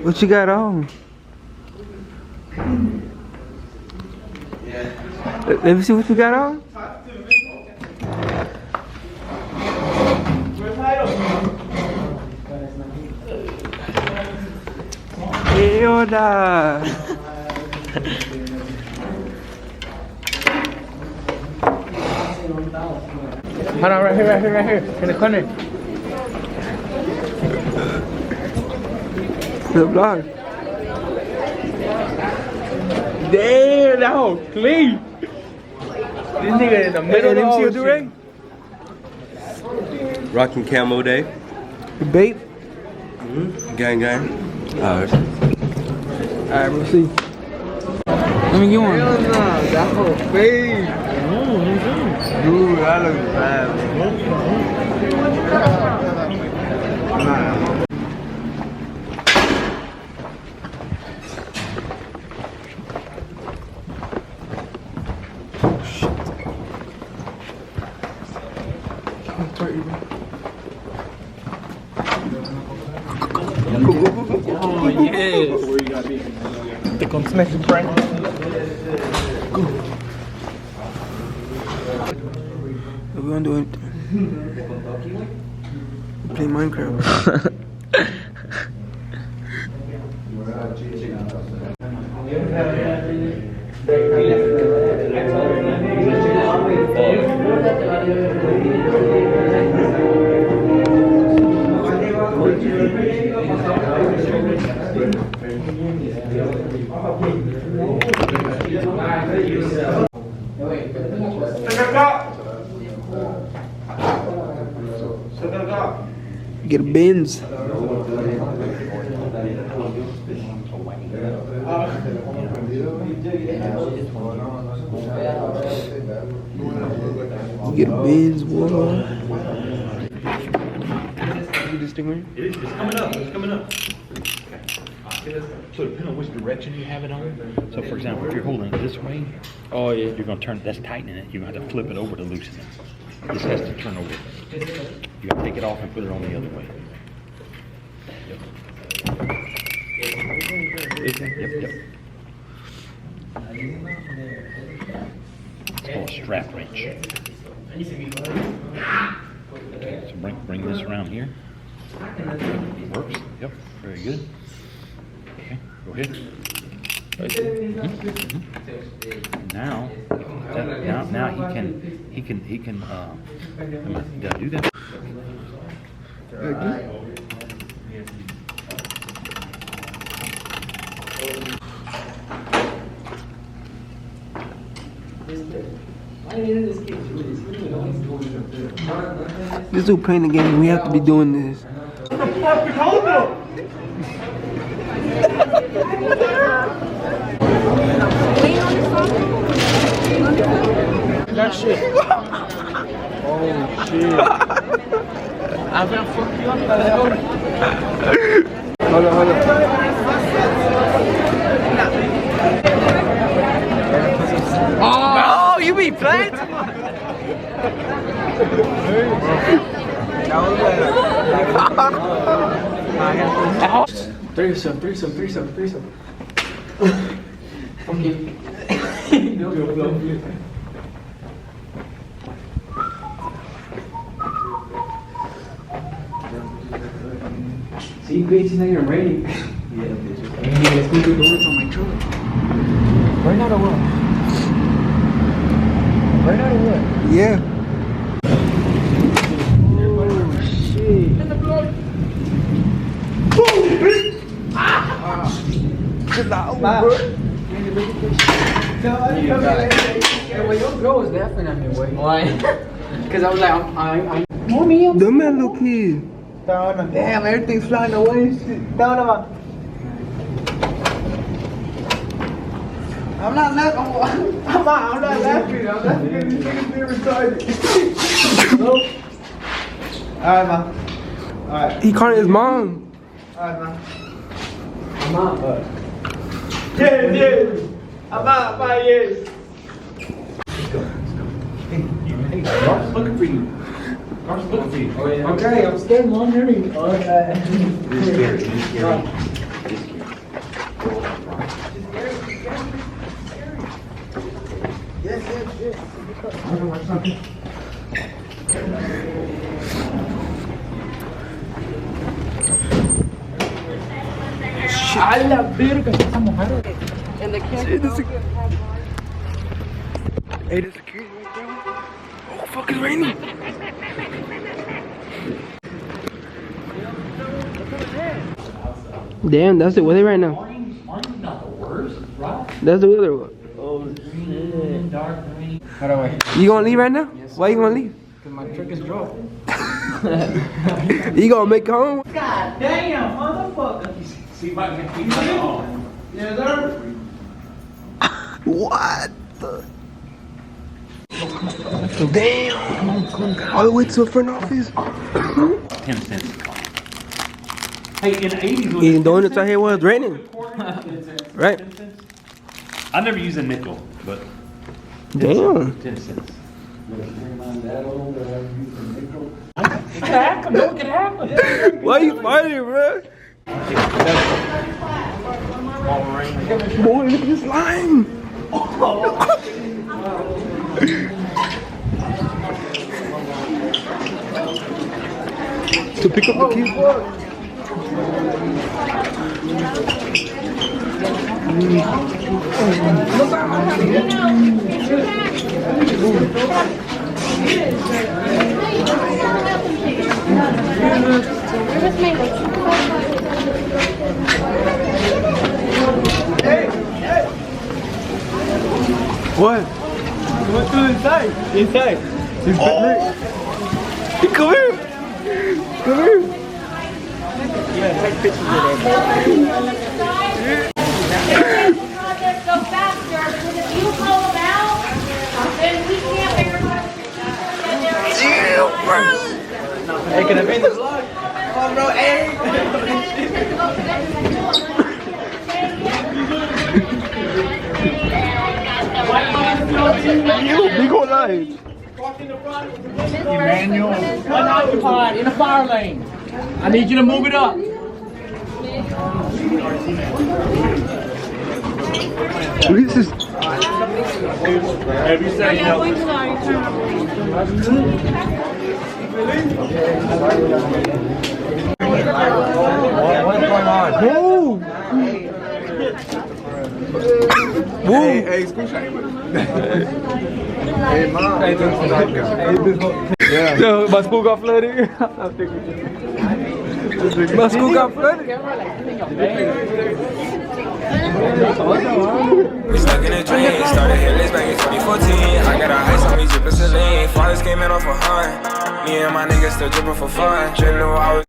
What you got on? Let me see what you got on. Hell nah. Hold on, right here, in the corner. The block. Damn, that whole clean. This nigga in the middle of the whole shit. Rocking camo day. The bait. Gang gang. Alright. Alright, we'll see. Let me get one. Hell nah, that whole face. Dude, that looks bad. Nah. Oh yes. Where you gotta be? The consummation prank. We're gonna do it. Play Minecraft. Get a Benz. Get a Benz, boy. This thing right? It's coming up. It's coming up. So depending on which direction you have it on. So for example, if you're holding it this way, Oh yeah. you're gonna turn. That's tightening it. You're gonna have to flip it over to loosen it. This has to turn over. You gotta take it off and put it on the other way. Yep. It's called a strap wrench. Okay, so bring this around here. Works. Yep. Very good. Okay. Go ahead. Now he can did I do that? This dude playing the game. We have to be doing this. That shit. Oh shit. I'm gonna fuck you up. Hold on. Oh, you be playing? Threesome. Okay. See, bitch, it's not even raining. Yeah, bitch. Hey, let's go do the work on my truck. Right now or what? Yeah. Oh, shit. Chill out, bro. Well, your girl was laughing at me, wait. Why? Because I was like, I'm Mommy, The man look here. damn, everything's flying away and shit. Down, I'm not laughing. I'm not laughing. I'm laughing at these niggas being retarded. Nope. Alright, ma. Alright. He calling his mom. Alright, ma. I'm out. Yes. I'm out, yes. Hey, Garth's looking for you. Garth's looking for you. Okay, I'm scared, Mom. Hearing. Okay. This is scary. A la verga, esa mujer. Hey, the security right there. Oh, fuck, it's raining. Damn, that's the weather right now. Morning's not the worst, right? That's the weather. Green, dark green. Hold on, wait. You gonna leave right now? Why you gonna leave? Cause my truck is dropped. You gonna make it home? God damn, motherfucker. See if I can keep that on. Yes, sir. What the? Damn! All the way to the front office. 10 cents. Hey, in the 80s, was Eating it donuts 10 out here while it's raining. cents? Right. 10 cents? I never use a nickel, but Damn. 10 cents. Why you fighting, bro? Boy, look at this line. To pick up the key. What? What's inside? Inside. Come here. Come here. Yeah, take pictures of that. Go faster, because if you call them out, then we can't verify. Hey, can I be in the vlog? Come on, bro. Hey. You big old life. Emmanuel, unoccupied in the fire lane. I need you to move it up. This is. Have you said no? What's going on? Whoa! Whoa! Hey, school shot. Hey, mom. Hey, yeah. Yo, my school got flooded. My school got flooded. We stuck in a dream, started hitless back in 2014. I got a ice on me, drippin' saline. Fathers came in off a hunt. Me and my niggas still drippin' for fun. Didn't know I was